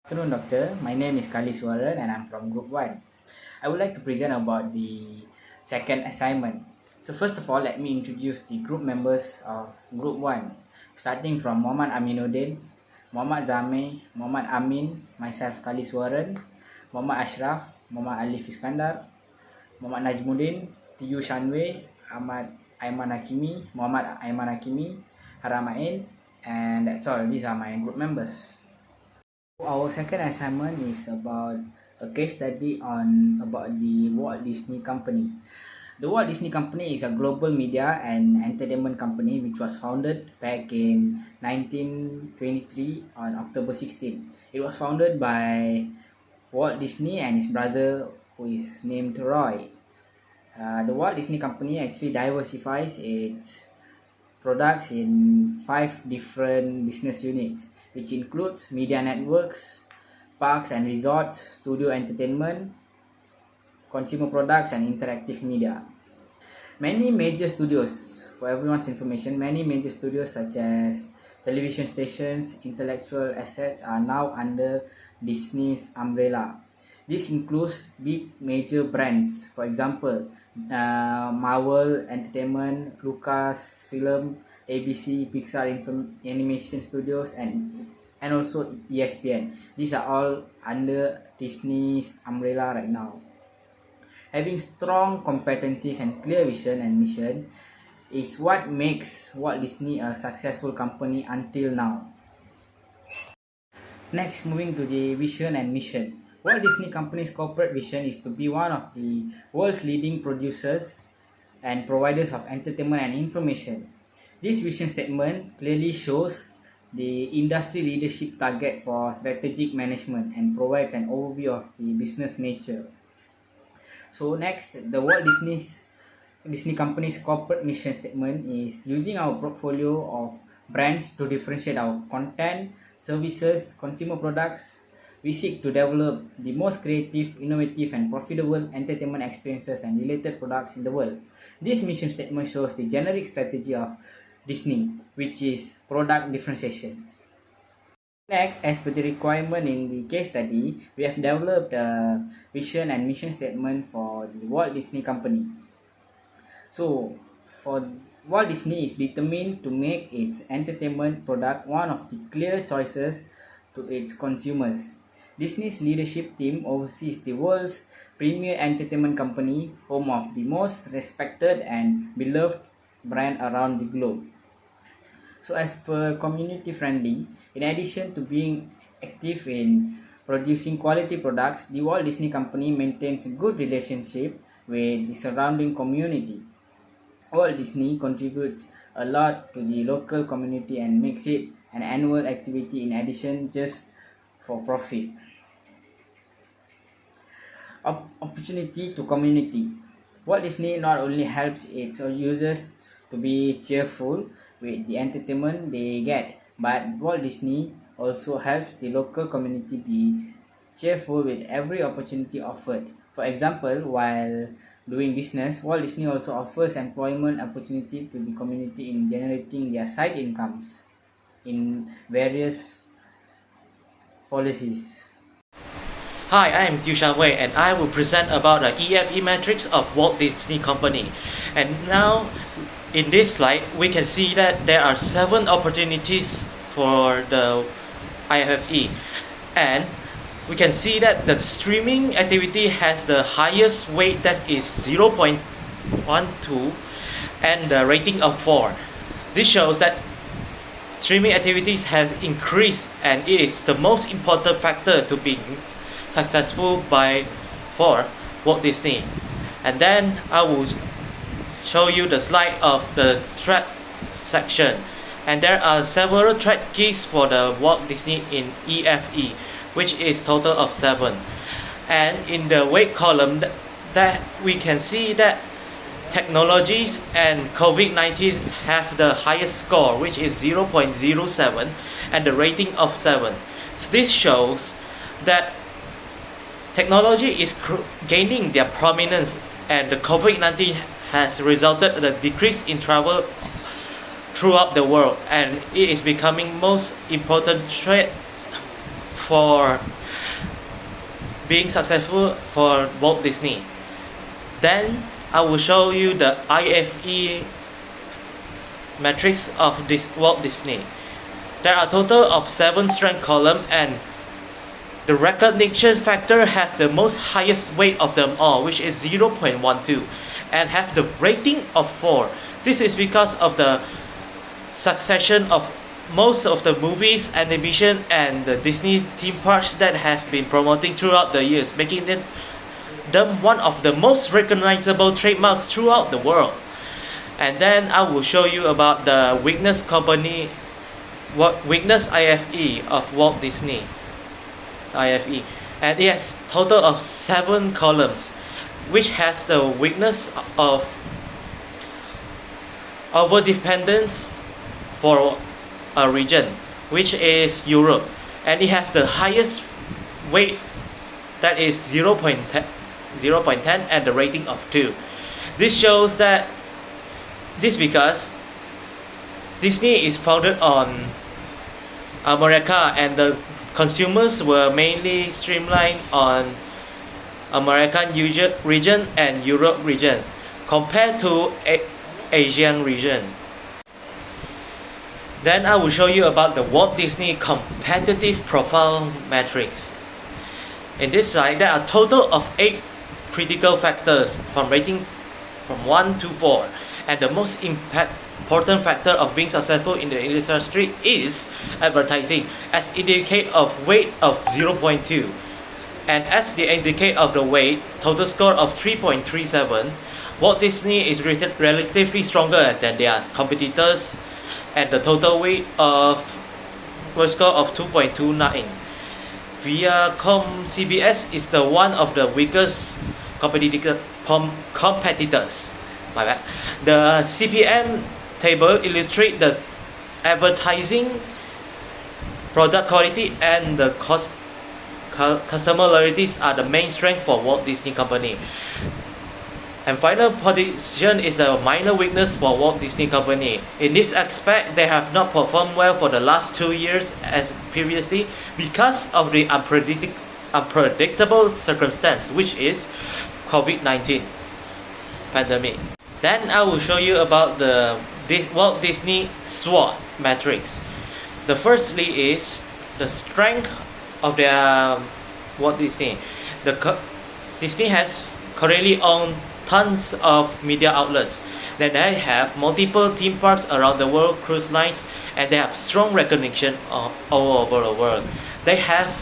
Afternoon, Doctor. My name is Kali Swaran and I'm from Group 1. I would like to present about the second assignment. So first of all, let me introduce the group members of Group 1. Starting from Muhammad Aminuddin, Muhammad Zame, Muhammad Amin, myself Kali Swaran, Muhammad Ashraf, Muhammad Alif Iskandar, Muhammad Najmuddin, Tiyu Shanwe, Ahmad Aiman Hakimi, Muhammad Aiman Hakimi, Haramain, and that's all. These are my group members. Our second assignment is about a case study on about the Walt Disney Company. The Walt Disney Company is a global media and entertainment company which was founded back in 1923 on October 16. It was founded by Walt Disney and his brother who is named Roy. The Walt Disney Company actually diversifies its products in 5 different business units, which includes media networks, parks and resorts, studio entertainment, consumer products, and interactive media. Many major studios, for everyone's information, many major studios such as television stations, intellectual assets are now under Disney's umbrella. This includes big major brands, for example, Marvel Entertainment, Lucasfilm, ABC, Pixar Animation Studios, and also ESPN. These are all under Disney's umbrella right now. Having strong competencies and clear vision and mission is what makes Walt Disney a successful company until now. Next, moving to the vision and mission. Walt Disney Company's corporate vision is to be one of the world's leading producers and providers of entertainment and information. This vision statement clearly shows the industry leadership target for strategic management and provides an overview of the business nature. So next, the Disney Company's corporate mission statement is using our portfolio of brands to differentiate our content, services, consumer products. We seek to develop the most creative, innovative, and profitable entertainment experiences and related products in the world. This mission statement shows the generic strategy of Disney, which is product differentiation. Next, as per the requirement in the case study, we have developed a vision and mission statement for the Walt Disney Company. So, for Walt Disney is determined to make its entertainment product one of the clear choices to its consumers. Disney's leadership team oversees the world's premier entertainment company, home of the most respected and beloved brand around the globe. So as per community friendly, in addition to being active in producing quality products, the Walt Disney Company maintains a good relationship with the surrounding community. Walt Disney contributes a lot to the local community and makes it an annual activity in addition just for profit. Opportunity to community. Walt Disney not only helps its users to be cheerful with the entertainment they get, but Walt Disney also helps the local community be cheerful with every opportunity offered. For example, while doing business, Walt Disney also offers employment opportunity to the community in generating their side incomes in various policies. Hi, I am Diu Wei and I will present about the EFE metrics of Walt Disney Company. And now in this slide, we can see that there are 7 opportunities for the IFE. And we can see that the streaming activity has the highest weight, that is 0.12, and the rating of 4. This shows that streaming activities has increased and it is the most important factor to be successful for Walt Disney. And then I will show you the slide of the thread section, and there are several thread keys for the Walt Disney in EFE, which is total of 7. And in the weight column that we can see that technologies and COVID-19 have the highest score, which is 0.07, and the rating of 7. This shows that technology is gaining their prominence, and the COVID-19 has resulted in a decrease in travel throughout the world, and it is becoming most important threat for being successful for Walt Disney. Then I will show you the IFE matrix of this Walt Disney. There are a total of 7 strength columns, and the recognition factor has the most highest weight of them all, which is 0.12, and have the rating of 4. This is because of the succession of most of the movies, animation, and the Disney theme parks that have been promoting throughout the years, making them one of the most recognizable trademarks throughout the world. And then I will show you about the weakness IFE of Walt Disney IFE, and it has total of 7 columns, which has the weakness of overdependence for a region, which is Europe, and it has the highest weight, that is 0.10, and the rating of 2. This shows that because Disney is founded on America, and the consumers were mainly streamlined on American region and Europe region compared to Asian region. Then I will show you about the Walt Disney competitive profile matrix. In this slide, there are a total of 8 critical factors from rating from 1 to 4, and the most important factor of being successful in the industry is advertising, as indicate of weight of 0.2, and as the indicate of the weight, total score of 3.37. Walt Disney is rated relatively stronger than their competitors, and the total weight of score of 2.29. Viacom CBS is the one of the weakest competitors. My bad. The CPM table illustrates the advertising, product quality, and the customer loyalties are the main strength for Walt Disney Company. And final position is the minor weakness for Walt Disney Company. In this aspect, they have not performed well for the last 2 years as previously because of the unpredictable circumstance, which is COVID-19 pandemic. Then I will show you about the Walt Disney SWOT matrix. The firstly is the strength of their Walt Disney. Disney has currently owned tons of media outlets. Then they have multiple theme parks around the world, cruise lines, and they have strong recognition all over the world. They have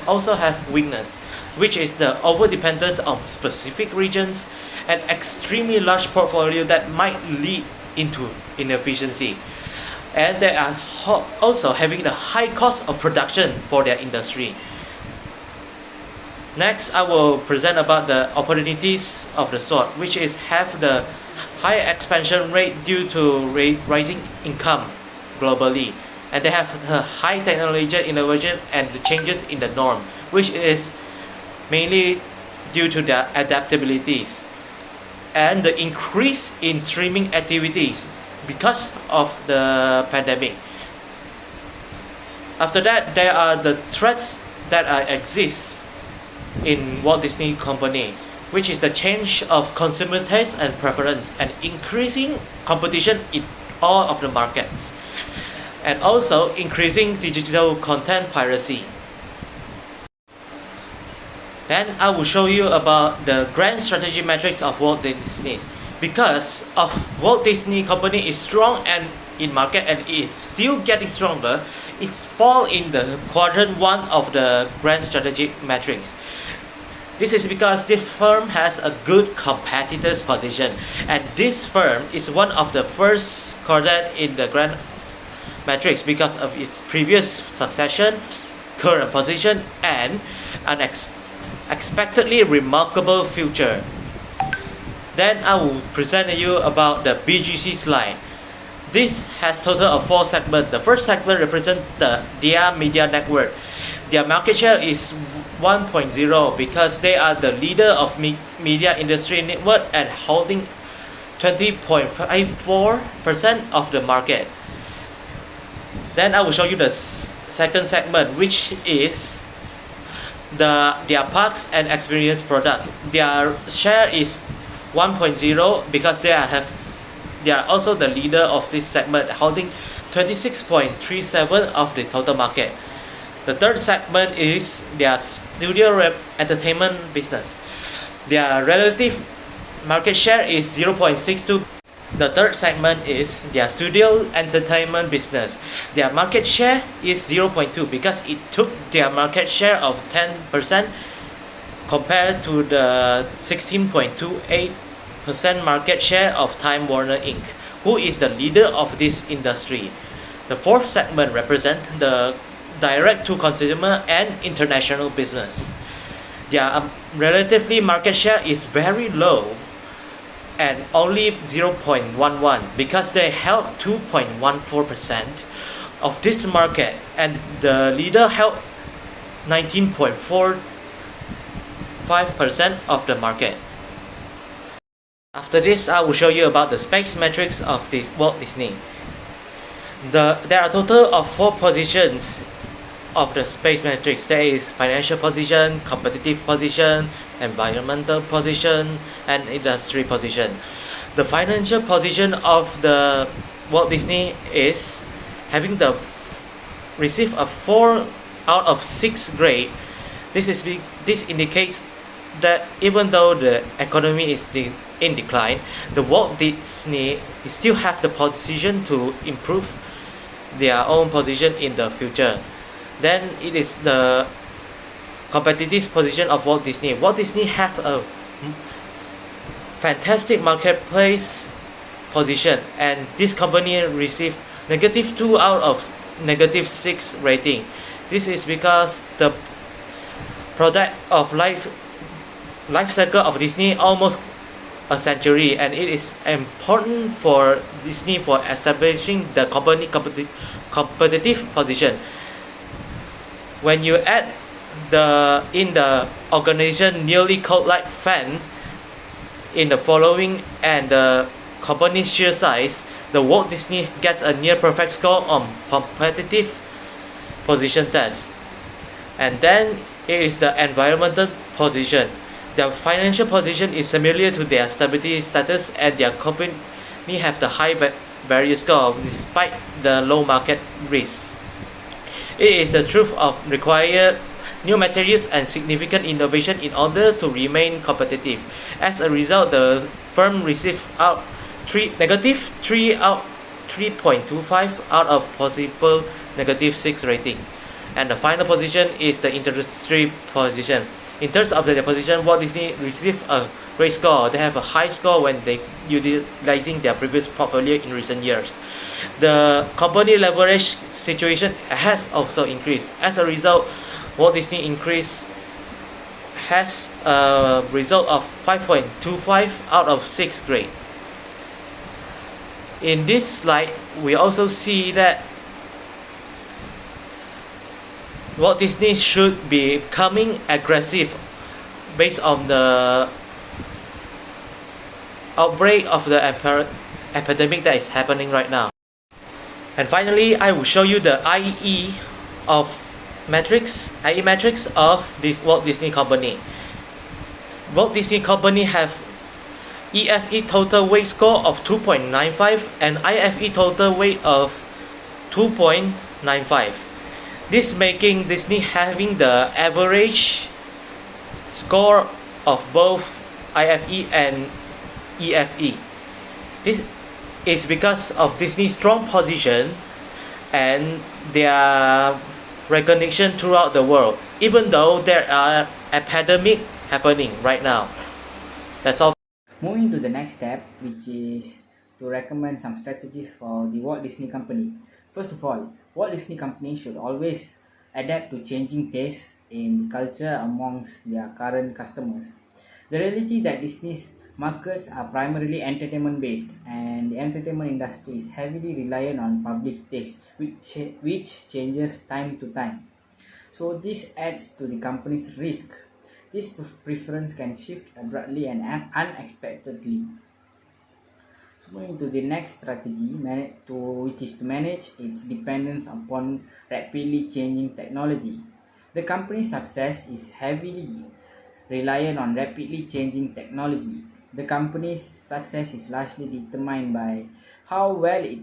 also have weakness, which is the overdependence on specific regions, an extremely large portfolio that might lead into inefficiency, and they are also having the high cost of production for their industry. Next, I will present about the opportunities of the SWOT, which is have the high expansion rate due to rising income globally, and they have a high technology innovation and the changes in the norm, which is mainly due to their adaptabilities, and the increase in streaming activities because of the pandemic. After that, there are the threats that exist in Walt Disney Company, which is the change of consumer taste and preference, and increasing competition in all of the markets, and also increasing digital content piracy. Then I will show you about the grand strategy matrix of Walt Disney. Because of Walt Disney Company is strong and in market and is still getting stronger, it's fall in the quadrant 1 of the grand strategy matrix. This is because this firm has a good competitor's position, and this firm is one of the first quadrant in the grand matrix because of its previous succession, current position, and an expectedly remarkable future. Then I will present you about the BGC slide. This has total of 4 segments. The first segment represents their media network. Their market share is 1.0 because they are the leader of media industry network and holding 20.54% of the market. Then I will show you the second segment, which is their parks and experience product. Their share is 1.0 because they are also the leader of this segment, holding 26.37 of the total market. The third segment is their studio entertainment business. Their relative market share is 0.62. The third segment is their studio entertainment business. Their market share is 0.2 because it took their market share of 10% compared to the 16.28% market share of Time Warner Inc., who is the leader of this industry. The fourth segment represents the direct-to-consumer and international business. Their relatively market share is very low and only 0.11 because they held 2.14% of this market and the leader held 19.45% of the market. After this, I will show you about the space metrics of this Walt Disney. There are a total of 4 positions of the space matrix. There is financial position, competitive position, environmental position, and industry position. The financial position of the Walt Disney is having receive a 4 out of 6 grade. This indicates that even though the economy is in decline, the Walt Disney still have the position to improve their own position in the future. Then it is the competitive position of Walt Disney. Walt Disney have a fantastic marketplace position, and this company received -2 out of -6 rating. This is because the product of life cycle of Disney almost a century, and it is important for Disney for establishing the company competitive position. When you add in the organization nearly cult-like fan in the following and the company's sheer size, the Walt Disney gets a near perfect score on competitive position test. And then it is the environmental position. Their financial position is similar to their stability status, and their company have the high barrier score despite the low market risk. It is the truth of require new materials and significant innovation in order to remain competitive. As a result, the firm received -3.25 out of possible -6 rating. And the final position is the industry position. In terms of the position, Walt Disney received a great score. They have a high score when they utilizing their previous portfolio in recent years. The company leverage situation has also increased. As a result, Walt Disney has a result of 5.25 out of 6 grade. In this slide, we also see that Walt Disney should be becoming aggressive based on the outbreak of the epidemic that is happening right now. And finally, I will show you the IE metrics of this Walt Disney Company. Walt Disney Company have EFE total weight score of 2.95 and IFE total weight of 2.95. This making Disney having the average score of both IFE and EFE. This is because of Disney's strong position and their recognition throughout the world, even though there are epidemic happening right now. That's all. Moving to the next step, which is to recommend some strategies for the Walt Disney Company. First of all, Walt Disney Company should always adapt to changing tastes in the culture amongst their current customers. The reality that Disney's markets are primarily entertainment based, and the entertainment industry is heavily reliant on public taste, which changes time to time. So this adds to the company's risk. This preference can shift abruptly and unexpectedly. So moving to the next strategy, which is to manage its dependence upon rapidly changing technology. The company's success is heavily reliant on rapidly changing technology. The company's success is largely determined by how well it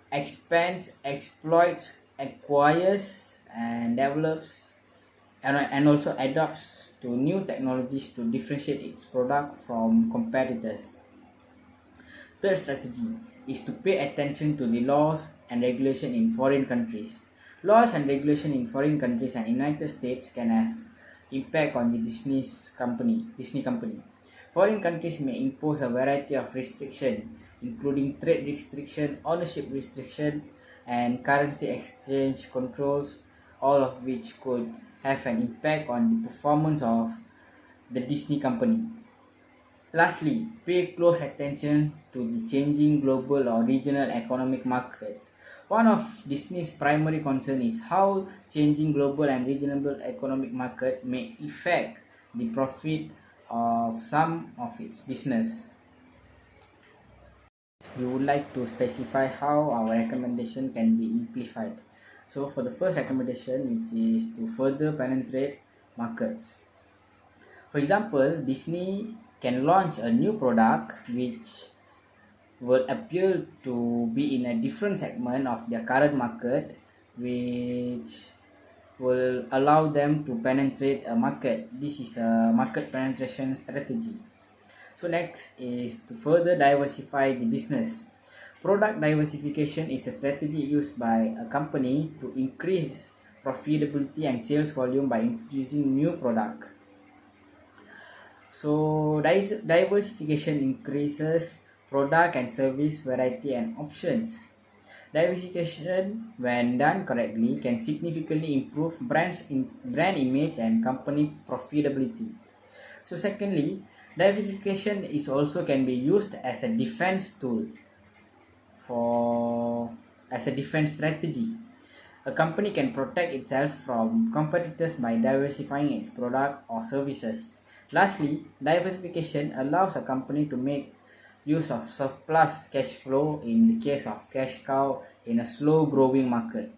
expands, exploits, acquires, and develops, and also adapts to new technologies to differentiate its product from competitors. Third strategy is to pay attention to the laws and regulation in foreign countries. Laws and regulation in foreign countries and United States can have impact on the Disney company. Foreign countries may impose a variety of restrictions, including trade restriction, ownership restriction, and currency exchange controls, all of which could have an impact on the performance of the Disney company. Lastly, pay close attention to the changing global or regional economic market. One of Disney's primary concerns is how changing global and regional economic market may affect the profit of some of its business. We would like to specify how our recommendation can be amplified. So for the first recommendation, which is to further penetrate markets. For example, Disney can launch a new product which will appear to be in a different segment of their current market, which will allow them to penetrate a market. This is a market penetration strategy. So next is to further diversify the business. Product diversification is a strategy used by a company to increase profitability and sales volume by introducing new product. So diversification increases product and service variety and options. Diversification, when done correctly, can significantly improve brand image and company profitability. So secondly, diversification is also can be used as a defense tool as a defense strategy. A company can protect itself from competitors by diversifying its product or services. Lastly, diversification allows a company to make use of surplus cash flow in the case of cash cow in a slow growing market.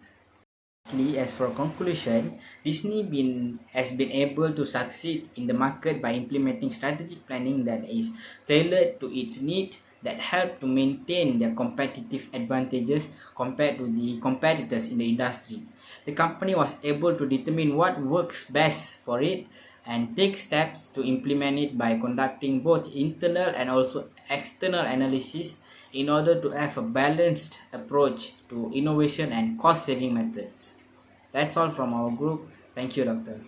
Lastly, as for conclusion, has been able to succeed in the market by implementing strategic planning that is tailored to its need, that help to maintain their competitive advantages compared to the competitors in the industry. The company was able to determine what works best for it and take steps to implement it by conducting both internal and also external analysis in order to have a balanced approach to innovation and cost saving methods. That's all from our group. Thank you, Doctor.